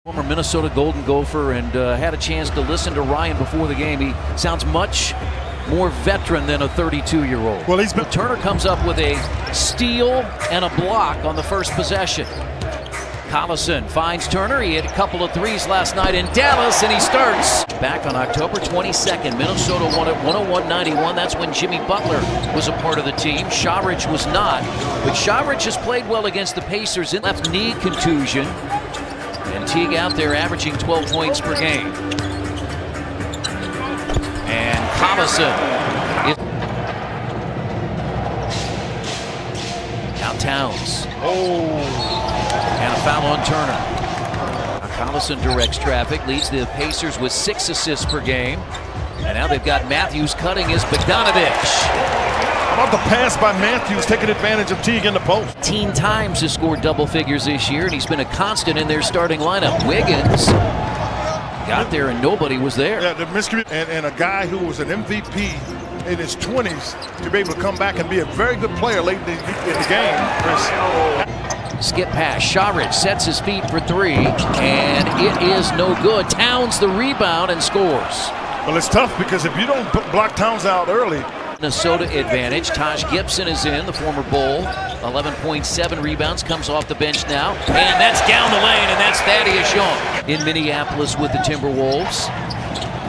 Former Minnesota Golden Gopher, and had a chance to listen to Ryan before the game. He sounds much more veteran than a 32-year-old. Well, Turner comes up with a steal and a block on the first possession. Collison finds Turner. He hit a couple of threes last night in Dallas, and he starts. Back on October 22nd, Minnesota won at 101-91. That's when Jimmy Butler was a part of the team. Saric was not. But Saric has played well against the Pacers. In left knee contusion. And Teague out there averaging 12 points per game. And Collison. Now Towns. And a foul on Turner. Collison directs traffic, leads the Pacers with 6 assists per game. And now they've got Matthews cutting his Bogdanovic. How about the pass by Matthews, taking advantage of Teague in the post? 18 times has scored double figures this year, and he's been a constant in their starting lineup. Wiggins got there and nobody was there. Yeah, the miscommunication, and a guy who was an MVP in his 20s to be able to come back and be a very good player late in the game. Skip pass. Saric sets his feet for 3, and it is no good. Towns the rebound and scores. Well, it's tough because if you don't block Towns out early. Minnesota advantage. Taj Gibson is in, the former Bull. 11.7 rebounds, comes off the bench now. And that's down the lane, and that's Thaddeus Young. In Minneapolis with the Timberwolves.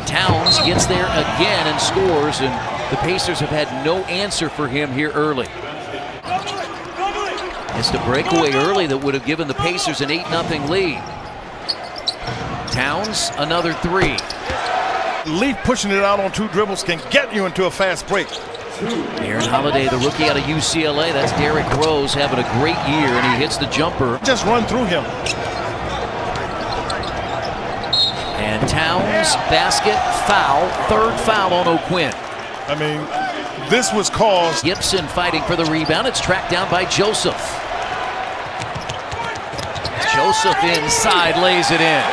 Towns gets there again and scores, and the Pacers have had no answer for him here early. It's the breakaway early that would have given the Pacers an 8-0 lead. Towns, another 3. Leaf pushing it out on 2 dribbles can get you into a fast break. Aaron Holiday, the rookie out of UCLA. That's Derrick Rose having a great year, and he hits the jumper. Just run through him. And Towns, basket, foul. 3rd foul on O'Quinn. I mean, this was caused. Gibson fighting for the rebound. It's tracked down by Joseph. Joseph inside, lays it in.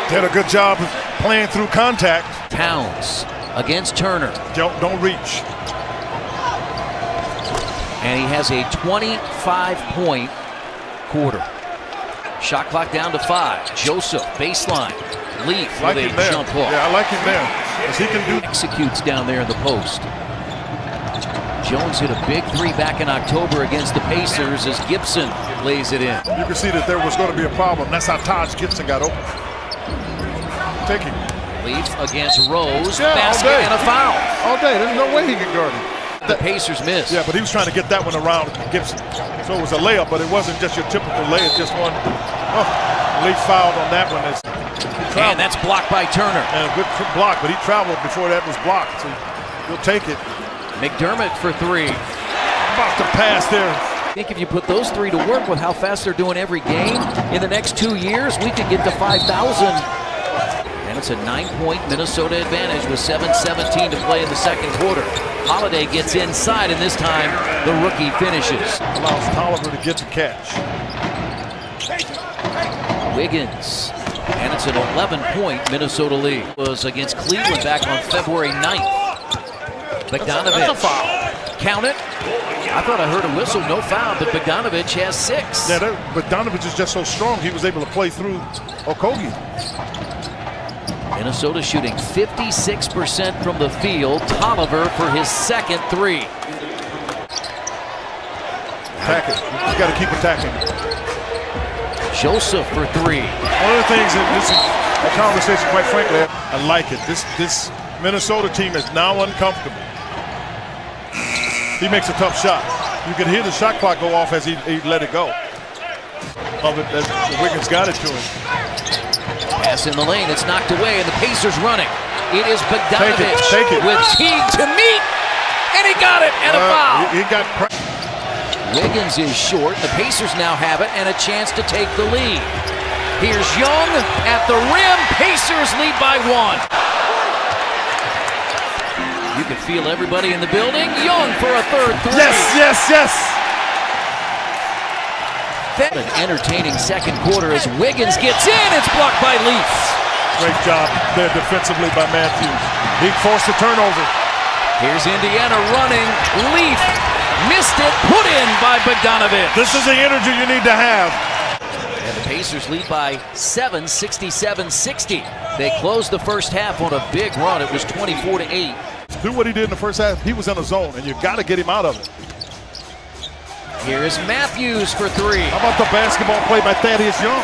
Did a good job playing through contact. Towns against Turner. Don't reach. And he has a 25-point quarter. Shot clock down to 5. Joseph, baseline. Leaf with a jump hook. Yeah, I like him there. Because he can do. Executes down there in the post. Jones hit a big 3 back in October against the Pacers as Gibson lays it in. You can see that there was going to be a problem. That's how Taj Gibson got open. Taking. Leaf against Rose, basket and a foul. All day, there's no way he could guard him. The Pacers missed. Yeah, but he was trying to get that one around Gibson. So it was a layup, but it wasn't just your typical layup, just one. Oh, Leaf fouled on that one. And that's blocked by Turner. And a good block, but he traveled before that was blocked, so he'll take it. McDermott for 3. About to pass there. I think if you put those 3 to work with how fast they're doing every game, in the next 2 years, we could get to 5,000. And it's a 9-point Minnesota advantage with 7:17 to play in the second quarter. Holiday gets inside, and this time the rookie finishes. Allows Tolliver to get the catch. Wiggins, and it's an 11-point Minnesota lead. It was against Cleveland back on February 9th. Bogdanovic, that's a foul. Count it. I thought I heard a whistle, no foul, but Bogdanovic has 6. Yeah, Bogdanovic is just so strong, he was able to play through Okogie. Minnesota shooting 56% from the field. Tolliver for his second 3. Attack it. You got to keep attacking. Joseph for 3. One of the things, and this is a conversation, quite frankly, I like it. This Minnesota team is now uncomfortable. He makes a tough shot. You can hear the shot clock go off as he let it go. Wiggins got it to him. Pass in the lane, it's knocked away, and the Pacers running. It is Bogdanovic take it. with Teague to meet, and he got it, and a foul. He got. Wiggins is short. The Pacers now have it, and a chance to take the lead. Here's Young at the rim. Pacers lead by 1. You can feel everybody in the building. Young for a third 3. Yes. An entertaining second quarter as Wiggins gets in. It's blocked by Leaf. Great job there defensively by Matthews. He forced the turnover. Here's Indiana running. Leaf missed it. Put in by Bogdanovic. This is the energy you need to have. And the Pacers lead by 7, 67-60. They closed the first half on a big run. It was 24-8. Do what he did in the first half. He was in a zone, and you got to get him out of it. Here is Matthews for three. How about the basketball play by Thaddeus Young?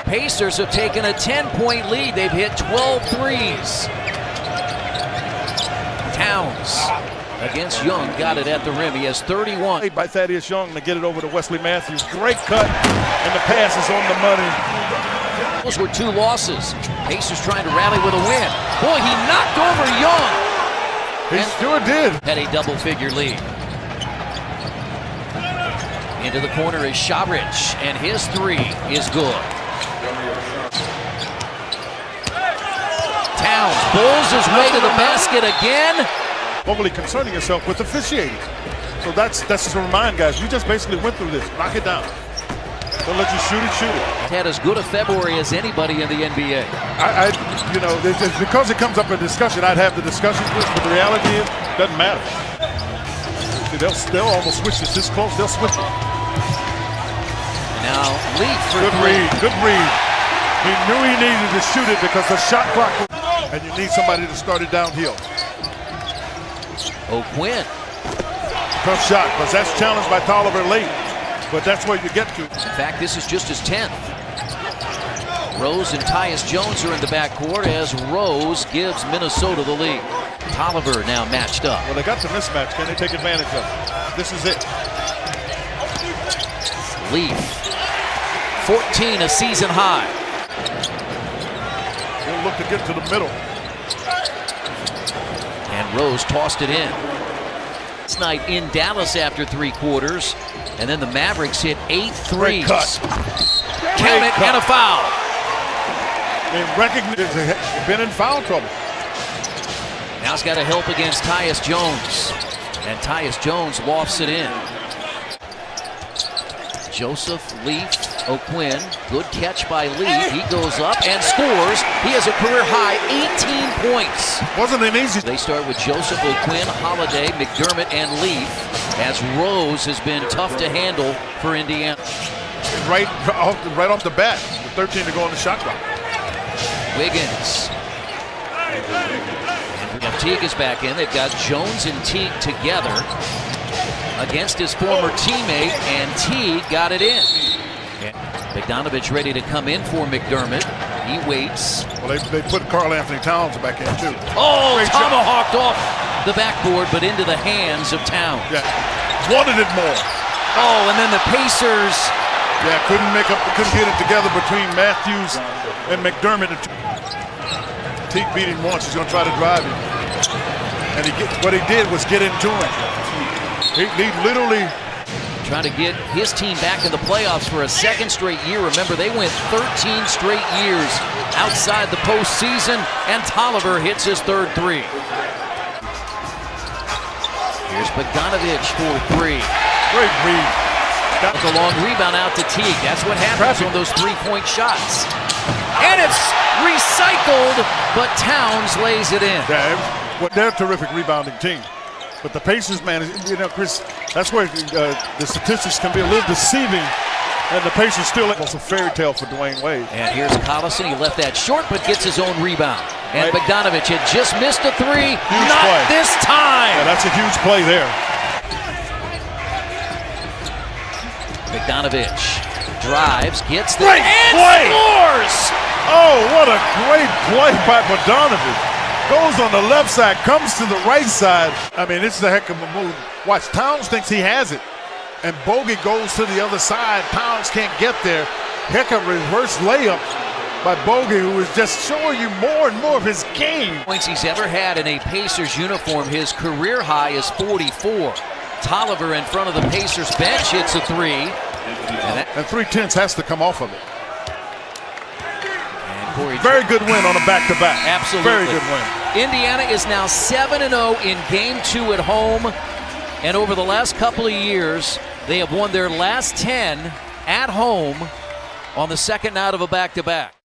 Pacers have taken a 10-point lead. They've hit 12 threes. Towns against Young got it at the rim. He has 31. By Thaddeus Young to get it over to Wesley Matthews. Great cut, and the pass is on the money. Those were 2 losses. Pacers trying to rally with a win. Boy, he knocked over Young. He sure did. Had a double-figure lead. Into the corner is Sharich, and his three is good. Towns bulls his way to the basket again. Overly concerning yourself with officiating. So that's just to remind guys, we just basically went through this. Knock it down. They'll let you shoot it, shoot it. Had as good a February as anybody in the NBA. You know, because it comes up in discussion, I'd have the discussions with, but the reality is, it doesn't matter. See, they'll almost switch this close, they'll switch it. Now, Leaf for good three. read, good read. He knew he needed to shoot it because the shot clock was, and you need somebody to start it downhill. O'Quinn. Tough shot, because that's challenged by Tolliver late. But that's where you get to. In fact, this is just his 10th. Rose and Tyus Jones are in the backcourt as Rose gives Minnesota the lead. Tolliver now matched up. Well, they got the mismatch. Can they take advantage of it? This is it. Leaf. 14, a season high. He'll look to get to the middle. And Rose tossed it in. This night in Dallas after 3 quarters. And then the Mavericks hit 8 threes. Cut. Count it, and a foul. They recognize they've been in foul trouble. Now it's got to help against Tyus Jones. And Tyus Jones lofts it in. Joseph, Leaf, O'Quinn. Good catch by Leaf. He goes up and scores. He has a career high 18 points. Wasn't it easy? They start with Joseph, O'Quinn, Holiday, McDermott, and Leaf, as Rose has been tough to handle for Indiana. Right off the bat, with 13 to go on the shot clock. Wiggins. Jeff Teague is back in. They've got Jones and Teague together against his former teammate, and Teague got it in. Bogdanovic ready to come in for McDermott. He waits. Well, they put Karl-Anthony Towns back in, too. Oh, tomahawked off the backboard, but into the hands of Towns. Yeah, wanted it more. Oh, and then the Pacers. Yeah, couldn't get it together between Matthews and McDermott. Teague beat him once. He's going to try to drive him. And what he did was get into him. He literally trying to get his team back in the playoffs for a 2nd straight year. Remember, they went 13 straight years outside the postseason, and Tolliver hits his 3rd three. Here's Bogdanovic for 3. Great read. That's a long rebound out to Teague. That's what happens on those 3-point shots. And it's recycled, but Towns lays it in. Yeah, they're a terrific rebounding team. But the Pacers, man, you know, Chris, that's where the statistics can be a little deceiving. And the Pacers still, it's a fairy tale for Dwayne Wade. And here's Collison. He left that short, but gets his own rebound. And Bogdanovic had just missed a 3. Huge Not play. this time. Yeah, that's a huge play there. Bogdanovic drives, gets the Great and play. scores. Oh, what a great play by Bogdanovic. Goes on the left side, comes to the right side. I mean, it's a heck of a move. Watch, Towns thinks he has it. And Bogey goes to the other side. Towns can't get there. Heck of a reverse layup by Bogey, who is just showing you more and more of his game. Points he's ever had in a Pacers uniform. His career high is 44. Tolliver in front of the Pacers bench hits a 3. And 3/10 has to come off of it. Corey, very good win on a back-to-back. Absolutely. Very good win. Indiana is now 7-0 in Game 2 at home. And over the last couple of years, they have won their last 10 at home on the second night of a back-to-back.